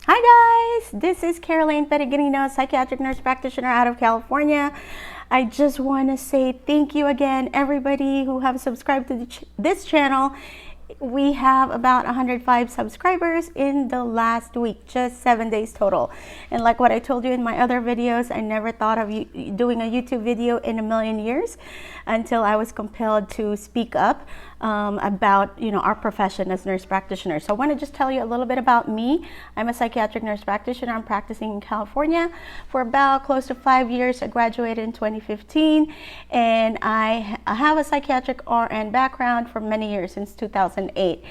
Hi guys, this is Caroline Peregrino, psychiatric nurse practitioner out of California. I just want to say thank you again, everybody who have subscribed to this channel. We have about 105 subscribers in the last week, just 7 days total. And like what I told you in my other videos, I never thought of doing a YouTube video in a million years until I was compelled to speak up about our profession as nurse practitioners. So I want to just tell you a little bit about me. I'm a psychiatric nurse practitioner. I'm practicing in California for about close to 5 years. I graduated in 2015, and I have a psychiatric RN background for many years, since 2008.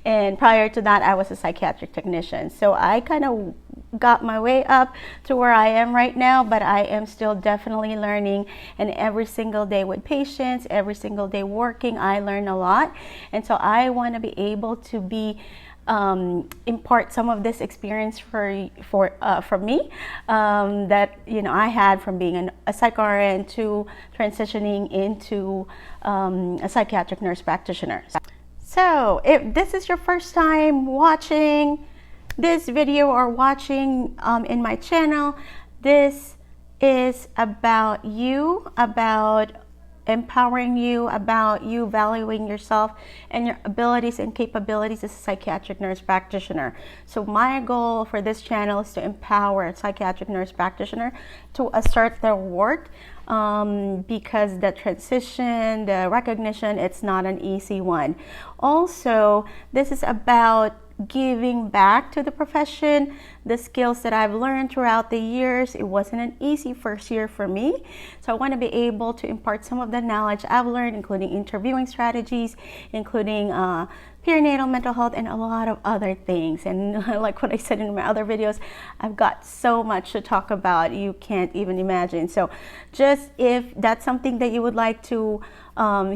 And prior to that, I was a psychiatric technician. So I kind of got my way up to where I am right now, but I am still definitely learning, and every single day with patients, every single day working, I learn a lot. And so I want to be able to be impart some of this experience from me that I had from being a psych RN to transitioning into a psychiatric nurse practitioner. So if this is your first time watching this video or watching in my channel, this is about you, about empowering you, about you valuing yourself and your abilities and capabilities as a psychiatric nurse practitioner. So my goal for this channel is to empower a psychiatric nurse practitioner to assert their worth, because the transition, the recognition, it's not an easy one. Also, this is about giving back to the profession, the skills that I've learned throughout the years. It wasn't an easy first year for me, so I want to be able to impart some of the knowledge I've learned, including interviewing strategies, including perinatal mental health, and a lot of other things. And like what I said in my other videos, I've got so much to talk about, you can't even imagine. So just if that's something that you would like to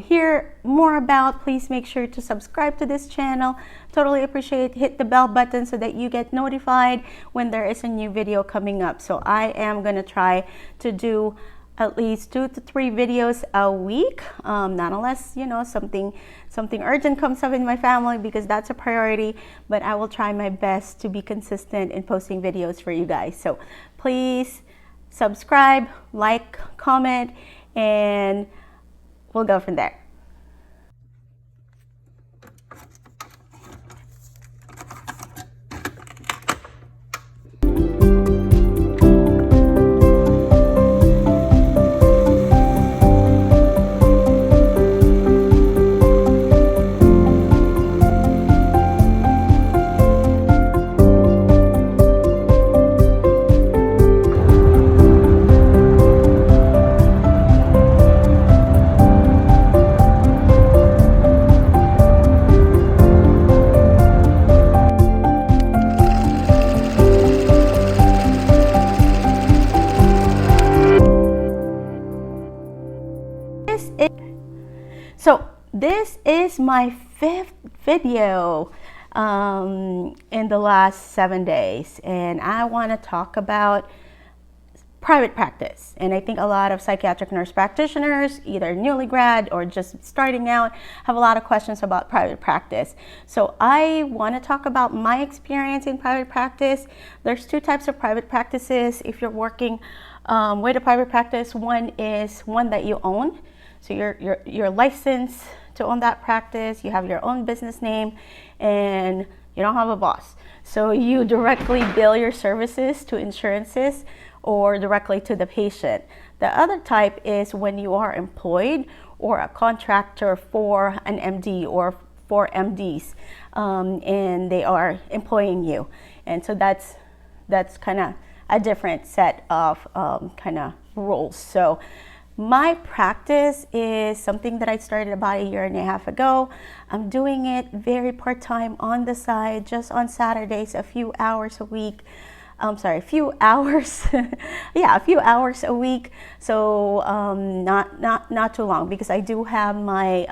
hear more about, please make sure to subscribe to this channel. Totally appreciate. Hit the bell button so that you get notified when there is a new video coming up. So I am going to try to do at least 2 to 3 videos a week, not unless something urgent comes up in my family, because that's a priority. But I will try my best to be consistent in posting videos for you guys. So please subscribe, like, comment, and we'll go from there. So this is my 5th video in the last 7 days, and I want to talk about private practice. And I think a lot of psychiatric nurse practitioners, either newly grad or just starting out, have a lot of questions about private practice. So I want to talk about my experience in private practice. There's 2 types of private practices. If you're working with a private practice, one is one that you own. So you're licensed to own that practice, you have your own business name, and you don't have a boss. So you directly bill your services to insurances or directly to the patient. The other type is when you are employed or a contractor for an MD or for MDs, and they are employing you. And so that's kind of a different set of kind of rules. So my practice is something that I started about 1.5 years ago. I'm doing it very part-time on the side, just on Saturdays, a few hours a week. A few hours. Yeah, a few hours a week. So not too long, because I do have my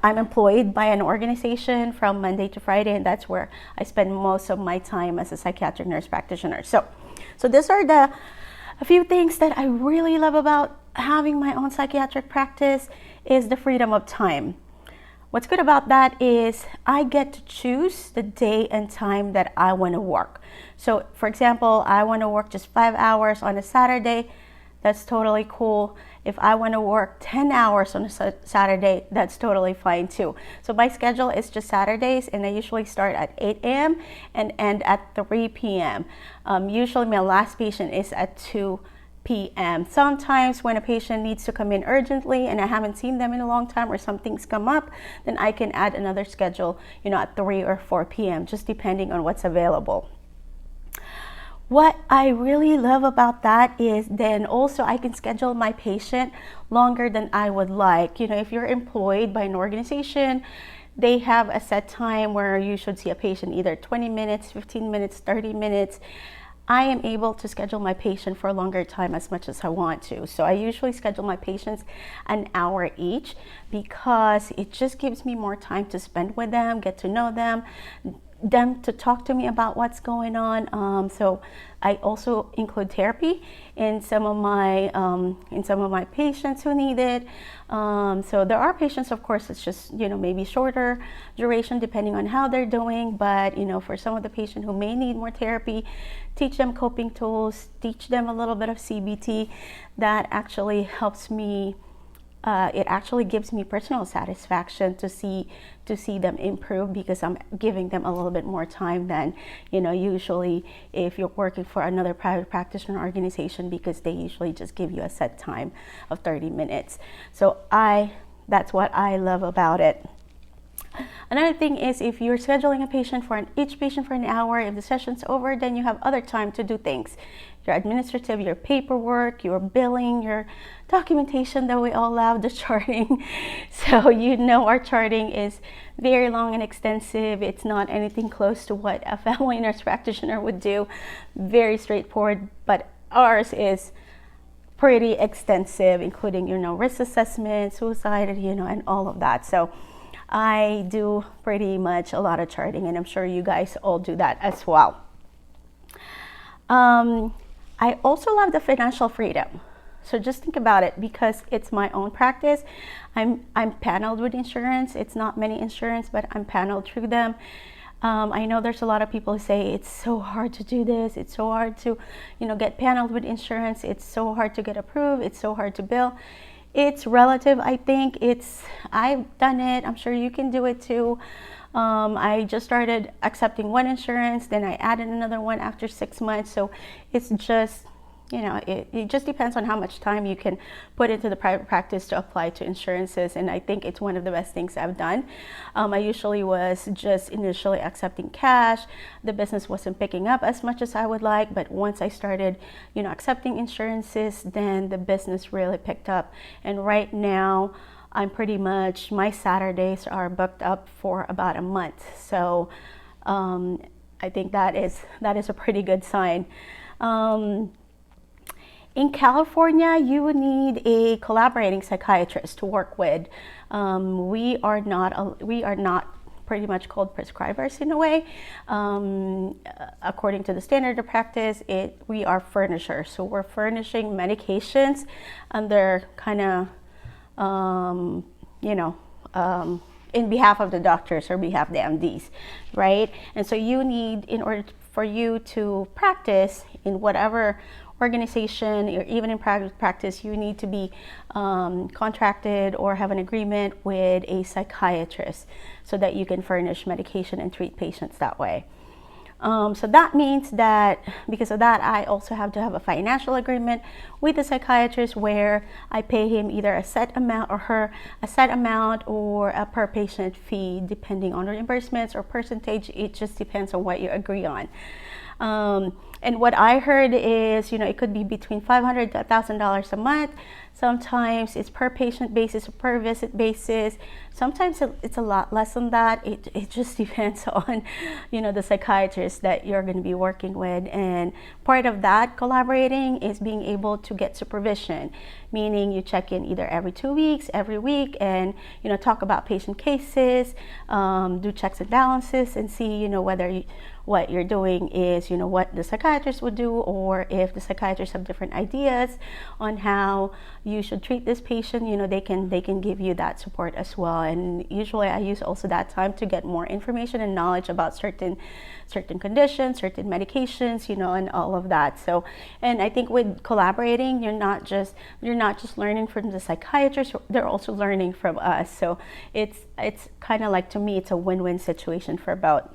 I'm employed by an organization from Monday to Friday, and that's where I spend most of my time as a psychiatric nurse practitioner. So these are a few things that I really love about having my own psychiatric practice is the freedom of time. What's good about that is I get to choose the day and time that I want to work. So for example, I want to work just 5 hours on a Saturday. That's totally cool. If I want to work 10 hours on a Saturday, that's totally fine too. So my schedule is just Saturdays, and I usually start at 8 a.m. and end at 3 p.m. Usually my last patient is at 2 p.m. Sometimes when a patient needs to come in urgently and I haven't seen them in a long time or something's come up, then I can add another schedule, at 3 or 4 p.m., just depending on what's available. What I really love about that is then also I can schedule my patient longer than I would like. If you're employed by an organization, they have a set time where you should see a patient either 20 minutes, 15 minutes, 30 minutes. I am able to schedule my patient for a longer time as much as I want to. So I usually schedule my patients an hour each because it just gives me more time to spend with them, get to know them to talk to me about what's going on. So I also include therapy in some of my patients who need it. So there are patients, of course, it's just maybe shorter duration depending on how they're doing. But for some of the patients who may need more therapy, teach them coping tools, teach them a little bit of CBT. That actually helps me. It actually gives me personal satisfaction to see them improve because I'm giving them a little bit more time than usually if you're working for another private practitioner organization, because they usually just give you a set time of 30 minutes. So that's what I love about it. Another thing is, if you're scheduling each patient for an hour, if the session's over, then you have other time to do things. Your administrative, your paperwork, your billing, your documentation that we all love, the charting. So our charting is very long and extensive. It's not anything close to what a family nurse practitioner would do. Very straightforward, but ours is pretty extensive, including risk assessment, suicide, and all of that. So I do pretty much a lot of charting, and I'm sure you guys all do that as well. I also love the financial freedom. So just think about it, because it's my own practice. I'm paneled with insurance. It's not many insurance, but I'm paneled through them. I know there's a lot of people who say it's so hard to do this. It's so hard to, get paneled with insurance. It's so hard to get approved. It's so hard to bill. It's relative, I think. I've done it. I'm sure you can do it too. I just started accepting one insurance, then I added another one after 6 months. So it's just, it just depends on how much time you can put into the private practice to apply to insurances. And I think it's one of the best things I've done. I usually was just initially accepting cash. The business wasn't picking up as much as I would like, but once I started, accepting insurances, then the business really picked up. And right now, I'm pretty much, my Saturdays are booked up for about a month. So I think that is a pretty good sign. In California, you would need a collaborating psychiatrist to work with. We are not pretty much called prescribers in a way. According to the standard of practice, we are furnishers. So we're furnishing medications under kind of in behalf of the doctors or behalf of the MDs, right? And so you need, in order for you to practice in whatever organization or even in private practice, you need to be contracted or have an agreement with a psychiatrist so that you can furnish medication and treat patients that way. So that means that because of that, I also have to have a financial agreement with the psychiatrist where I pay him either a set amount or her a set amount or a per patient fee, depending on reimbursements or percentage. It just depends on what you agree on. And what I heard is, it could be between $500 to $1,000 a month. Sometimes it's per patient basis or per visit basis. Sometimes it's a lot less than that. It just depends on, the psychiatrist that you're going to be working with. And part of that collaborating is being able to get supervision, meaning you check in either every 2 weeks, every week, and, talk about patient cases, do checks and balances, and see, whether what you're doing is, what the psychiatrist would do, or if the psychiatrists have different ideas on how, you should treat this patient, you know, they can give you that support as well. And usually I use also that time to get more information and knowledge about certain conditions, certain medications, you know, and all of that. So, and I think with collaborating, you're not just learning from the psychiatrist, they're also learning from us. So it's kind of like, to me, it's a win-win situation for both.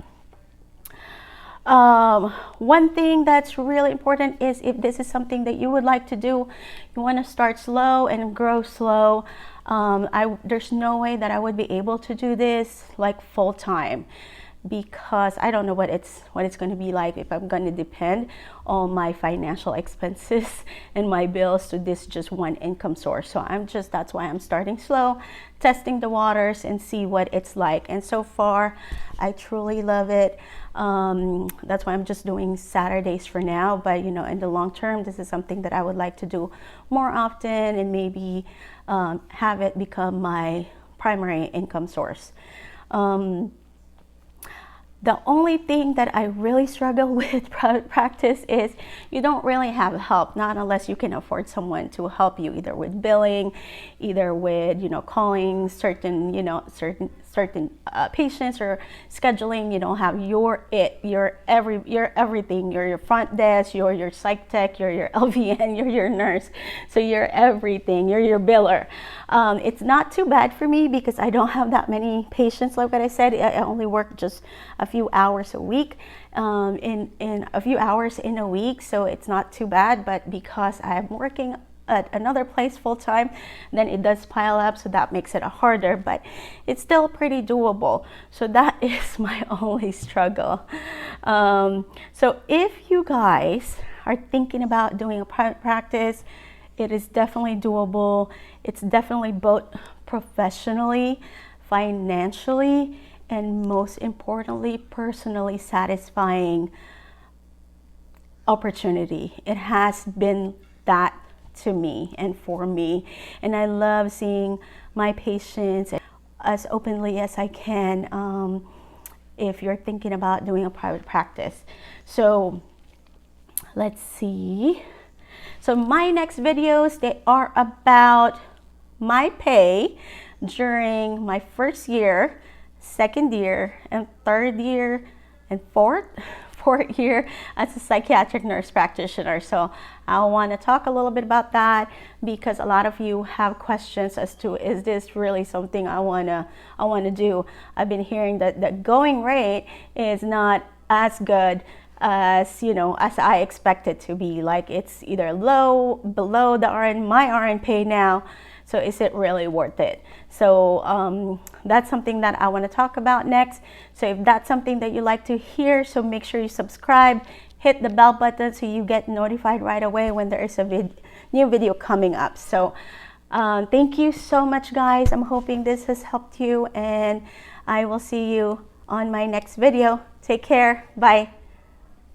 One thing that's really important is, if this is something that you would like to do, you want to start slow and grow slow. There's no way that I would be able to do this like full time, because I don't know what it's going to be like if I'm going to depend on my financial expenses and my bills to this just one income source. So that's why I'm starting slow, testing the waters and see what it's like. And so far, I truly love it. That's why I'm just doing Saturdays for now. But, you know, in the long term, this is something that I would like to do more often, and maybe have it become my primary income source. The only thing that I really struggle with private practice is you don't really have help, not unless you can afford someone to help you, either with billing, either with, you know, calling certain patients, or scheduling. You don't have your everything. You're your front desk, you're your psych tech, you're your LVN, you're your nurse. So you're everything. You're your biller. It's not too bad for me because I don't have that many patients. Like what I said, I only work just a few hours a week, in a few hours in a week. So it's not too bad. But because I'm working at another place full time, then it does pile up, so that makes it harder, but it's still pretty doable. So that is my only struggle. So if you guys are thinking about doing a private practice, it is definitely doable. It's definitely both professionally, financially, and most importantly, personally satisfying opportunity. It has been that to me and for me, and I love seeing my patients as openly as I can, if you're thinking about doing a private practice. So let's see. So my next videos, they are about my pay during my first year, second year, and third year, and fourth year as a psychiatric nurse practitioner. So I want to talk a little bit about that, because a lot of you have questions as to, is this really something I want to do? I've been hearing that the going rate is not as good as, you know, as I expect it to be. Like, it's either below my RN pay now. So is it really worth it? So that's something that I want to talk about next. So if that's something that you like to hear, so make sure you subscribe, hit the bell button so you get notified right away when there is a new video coming up. So thank you so much, guys. I'm hoping this has helped you, and I will see you on my next video. Take care. Bye.